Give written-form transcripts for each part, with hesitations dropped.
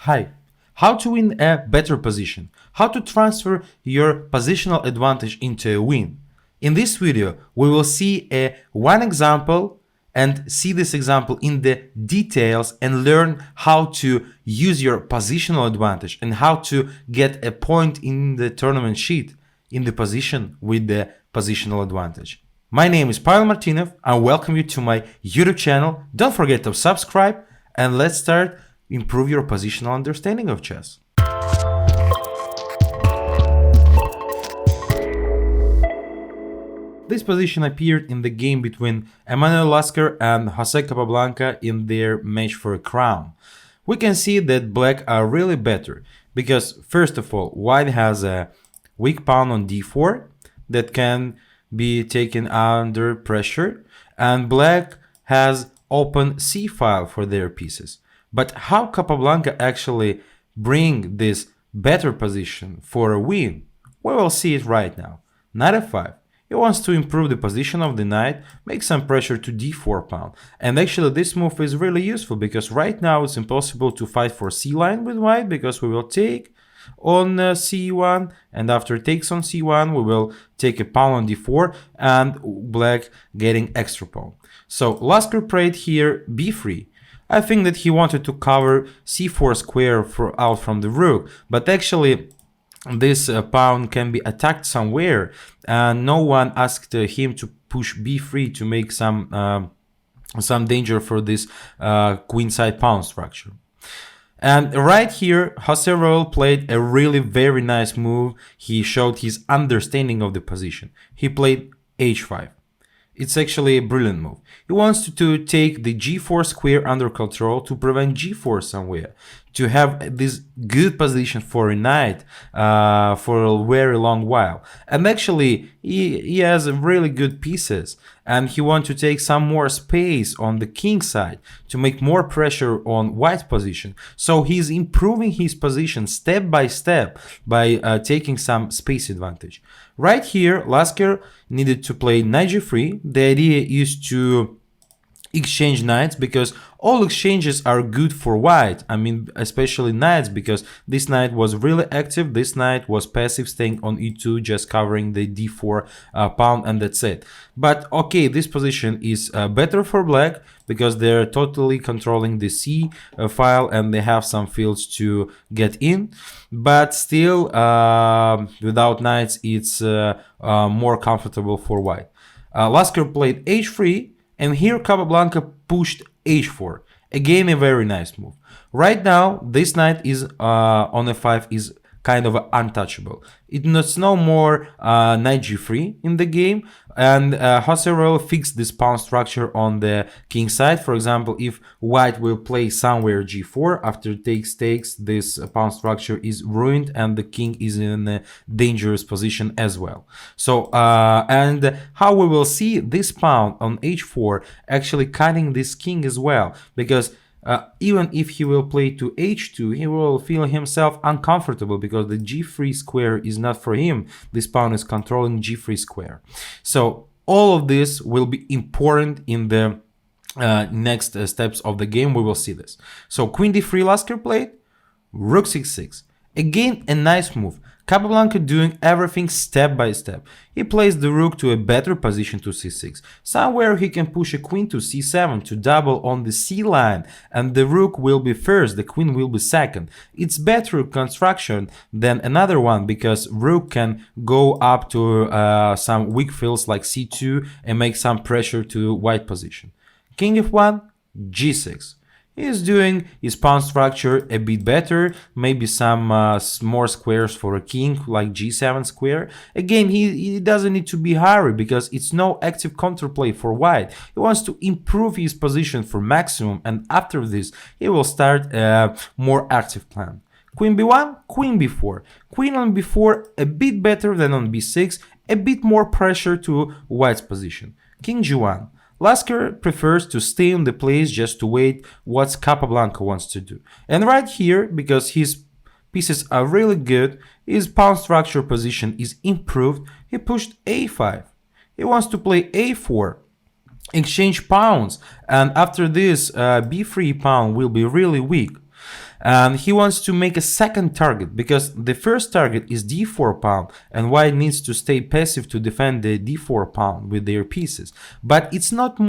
Hi. How to win a better position? How to transfer your positional advantage into a win? In this video, we will see one example and see this example in the details and learn how to use your positional advantage and how to get a point in the tournament sheet in the position with the positional advantage. My name is Pavel Martinov. I welcome you to my YouTube channel. Don't forget to subscribe and let's start improve your positional understanding of chess. This position appeared in the game between Emanuel Lasker and Jose Capablanca in their match for a crown. We can see that black are really better because, first of all, white has a weak pawn on d4 that can be taken under pressure, and black has open c file for their pieces. But how Capablanca actually bring this better position for a win? We will see it right now. Knight f5. He wants to improve the position of the knight, make some pressure to d4 pawn. And actually this move is really useful because right now it's impossible to fight for c line with white because we will take on c1, and after takes on c1 we will take a pawn on d4 and black getting extra pawn. So Lasker played here b3. I think that he wanted to cover c4 square out from the rook, but actually this pawn can be attacked somewhere and no one asked him to push b3 to make some danger for this queenside pawn structure. And right here, Jose Royal played a really very nice move. He showed his understanding of the position. He played h5. It's actually a brilliant move. He wants to take the g4 square under control to prevent g4 somewhere, to have this good position for a knight for a very long while. And actually, he has really good pieces, and he wants to take some more space on the king side to make more pressure on white position. So he's improving his position step by step by taking some space advantage. Right here, Lasker needed to play knight g3. The idea is to exchange knights because all exchanges are good for white. I mean, especially knights, because this knight was really active. This knight was passive, staying on e2, just covering the d4 pawn, and that's it. But okay, this position is better for black because they're totally controlling the c file and they have some fields to get in. But still, without knights, it's more comfortable for white. Lasker played h3. And here Capablanca pushed h4. Again, a very nice move. Right now, this knight is on f5 is kind of untouchable. It's no more knight g3 in the game, and Jose Royal fixed this pawn structure on the king side. For example, if white will play somewhere g4 after takes, this pawn structure is ruined and the king is in a dangerous position as well. So and how we will see this pawn on h4 actually cutting this king as well, because even if he will play to h2, he will feel himself uncomfortable because the g3 square is not for him. This pawn is controlling g3 square. So all of this will be important in the next steps of the game. We will see this. So queen d3 Lasker played, rook c6. Again, a nice move. Capablanca doing everything step by step. He plays the rook to a better position to c6. Somewhere he can push a queen to c7 to double on the c line, and the rook will be first, the queen will be second. It's better construction than another one because rook can go up to some weak fields like c2 and make some pressure to white position. King f1, g6. He is doing his pawn structure a bit better, maybe some more squares for a king like g7 square. Again, he doesn't need to be hurried because it's no active counterplay for white. He wants to improve his position for maximum, and after this he will start a more active plan. Queen b1, queen b4. Queen on b4 a bit better than on b6, a bit more pressure to white's position. King g1. Lasker prefers to stay on the place just to wait what Capablanca wants to do. And right here, because his pieces are really good, his pawn structure position is improved, he pushed a5. He wants to play a4, exchange pawns, and after this b3 pawn will be really weak. And he wants to make a second target because the first target is d4 pawn, and white needs to stay passive to defend the d4 pawn with their pieces. But it's not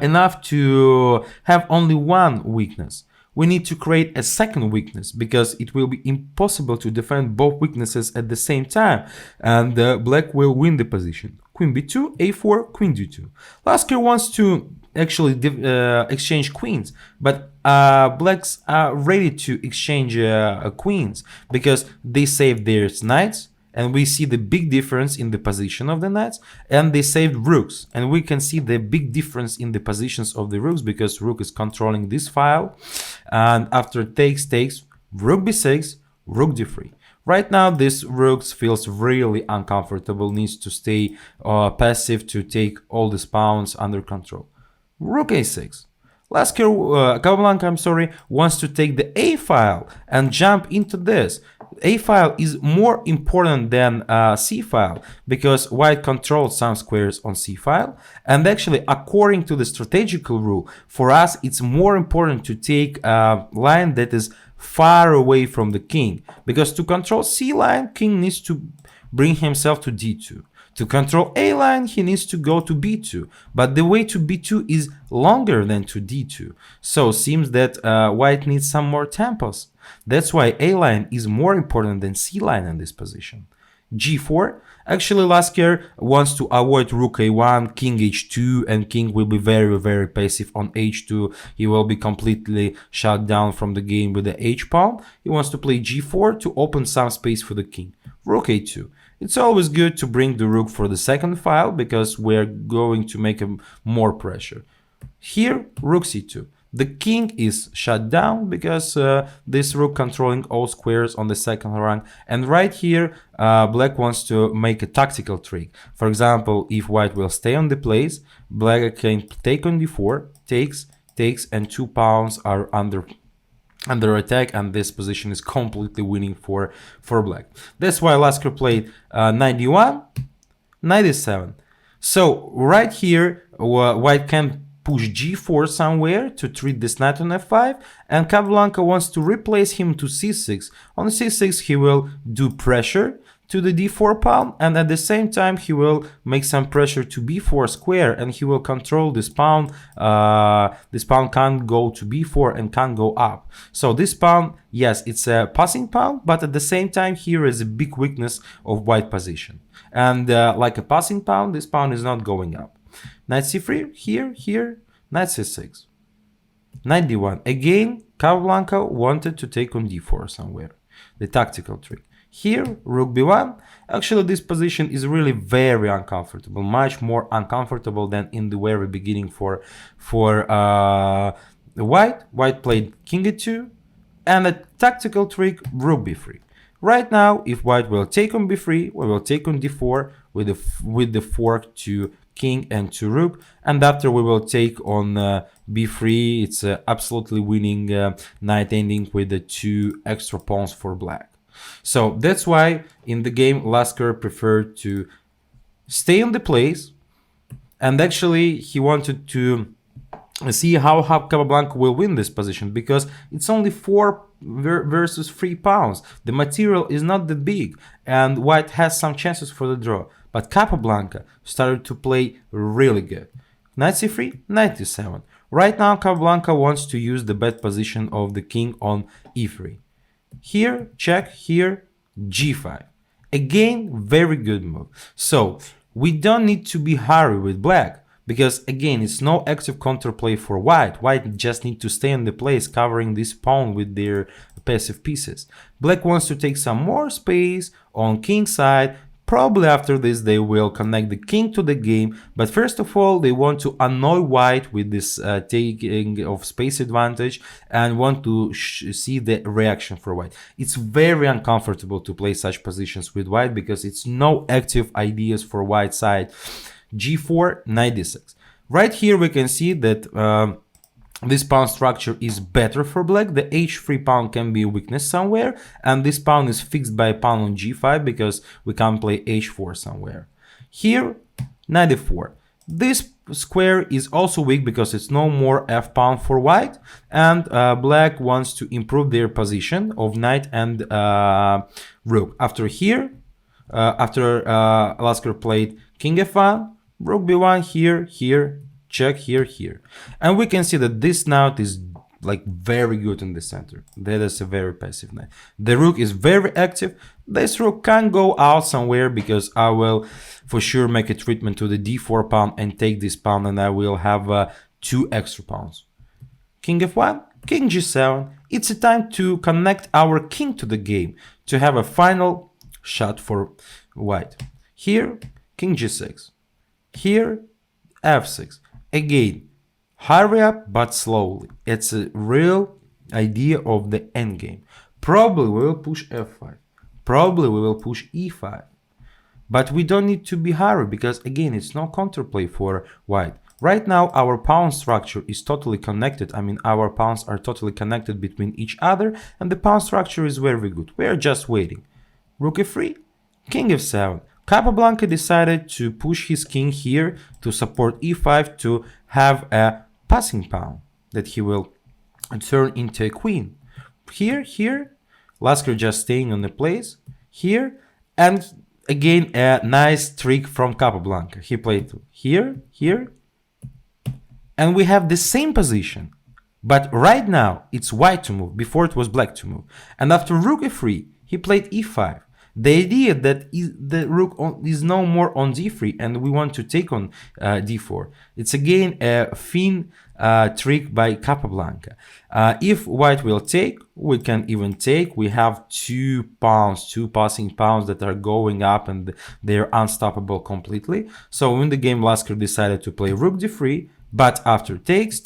enough to have only one weakness. We need to create a second weakness because it will be impossible to defend both weaknesses at the same time, and black will win the position. Queen b2, a4, queen d2. Lasker wants to actually exchange queens, but blacks are ready to exchange queens because they save their knights, and we see the big difference in the position of the knights, and they saved rooks, and we can see the big difference in the positions of the rooks because rook is controlling this file, and after takes, rook b6, rook d3. Right now this rook feels really uncomfortable, needs to stay passive to take all these pawns under control. Rook a6. Lasker, Capablanca, wants to take the a file and jump into this. A file is more important than c file because white controls some squares on c file, and actually according to the strategical rule, for us it's more important to take a line that is far away from the king, because to control c line, king needs to bring himself to d2. To control a line, he needs to go to b2, but the way to b2 is longer than to d2, so seems that white needs some more tempos. That's why a line is more important than c line in this position. g4. Actually, Lasker wants to avoid rook a1, king h2, and king will be very passive on h2. He will be completely shut down from the game with the h pawn. He wants to play g4 to open some space for the king. Rook a2. It's always good to bring the rook for the second file because we're going to make more pressure. Here, rook c2. The king is shut down because this rook controlling all squares on the second rank. And right here, black wants to make a tactical trick. For example, if white will stay on the place, black can take on d4, takes, and 2 pawns are under attack, and this position is completely winning for black. That's why Lasker played knight d1, knight d7. So right here, white can push g4 somewhere to treat this knight on f5, and Capablanca wants to replace him to c6. On c6 he will do pressure to the d4 pawn, and at the same time he will make some pressure to b4 square, and he will control this pawn. This pawn can't go to b4 and can't go up. So this pawn, yes, it's a passing pawn, but at the same time here is a big weakness of white position, and like a passing pawn, this pawn is not going up. Knight c3, here, knight c6. Knight d1. Again, Capablanca wanted to take on d4 somewhere. The tactical trick. Here, rook b1. Actually, this position is really very uncomfortable, much more uncomfortable than in the very beginning for white. White played king e2, and a tactical trick, rook b3. Right now, if white will take on b3, we will take on d4 with the fork to king and to rook, and after we will take on b3. It's absolutely winning knight ending with the 2 extra pawns for black. So that's why in the game Lasker preferred to stay on the place, and actually he wanted to see how Capablanca will win this position, because it's only 4 versus 3 pawns. The material is not that big, and white has some chances for the draw. But Capablanca started to play really good. Knight c3, knight e7. Right now Capablanca wants to use the bad position of the king on e3. Here, check, here, g5. Again, very good move. So we don't need to be hurry with black, because again, it's no active counterplay for white. White just need to stay in the place, covering this pawn with their passive pieces. Black wants to take some more space on king side. Probably after this they will connect the king to the game, but first of all they want to annoy white with this taking of space advantage, and want to see the reaction for white. It's very uncomfortable to play such positions with white because it's no active ideas for white side. g4, knight d6. Right here we can see that this pawn structure is better for black. The h3 pawn can be a weakness somewhere, and this pawn is fixed by a pawn on g5 because we can't play h4 somewhere. Here, knight d4. This square is also weak because it's no more f pawn for white, and black wants to improve their position of knight and rook. After here, after Lasker played king f1, rook b1 here, here, check here, here, and we can see that this knight is like very good in the center. That is a very passive knight. The rook is very active. This rook can go out somewhere because I will for sure make a treatment to the d4 pawn and take this pawn, and I will have 2 extra pawns. King f1, king g7. It's a time to connect our king to the game, to have a final shot for white. Here, king g6. Here, f6. Again, hurry up, but slowly. It's a real idea of the endgame. Probably we will push f5. Probably we will push e5. But we don't need to be hurried because, again, it's no counterplay for white. Right now, our pawn structure is totally connected. I mean, our pawns are totally connected between each other, and the pawn structure is very good. We are just waiting. Rook f3, king f7. Capablanca decided to push his king here to support e5 to have a passing pawn that he will turn into a queen. Here, Lasker just staying on the place. Here, and again a nice trick from Capablanca. He played here, and we have the same position. But right now it's white to move, before it was black to move. And after rook f3, he played e5. The idea that the rook is no more on d3 and we want to take on d4. It's again a thin trick by Capablanca. If white will take, we can even take. We have 2 pawns, 2 passing pawns that are going up and they're unstoppable completely. So in the game, Lasker decided to play rook d3, but after takes,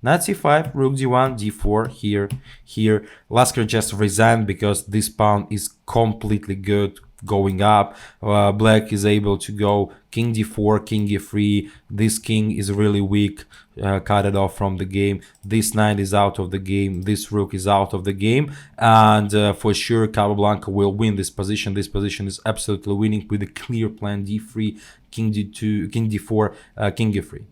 knight c5, rook d1, d4, here. Lasker just resigned because this pawn is completely good going up. Black is able to go king d4, king e3. This king is really weak, cut it off from the game. This knight is out of the game. This rook is out of the game. And for sure, Capablanca will win this position. This position is absolutely winning with a clear plan: d3, king d2, king d4, king e3.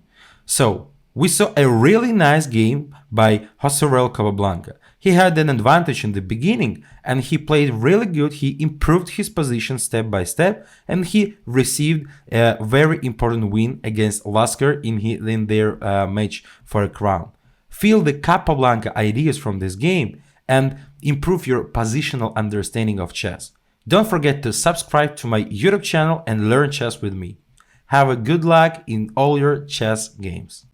So we saw a really nice game by José Capablanca. He had an advantage in the beginning and he played really good. He improved his position step by step and he received a very important win against Lasker in their match for a crown. Feel the Capablanca ideas from this game and improve your positional understanding of chess. Don't forget to subscribe to my YouTube channel and learn chess with me. Have a good luck in all your chess games.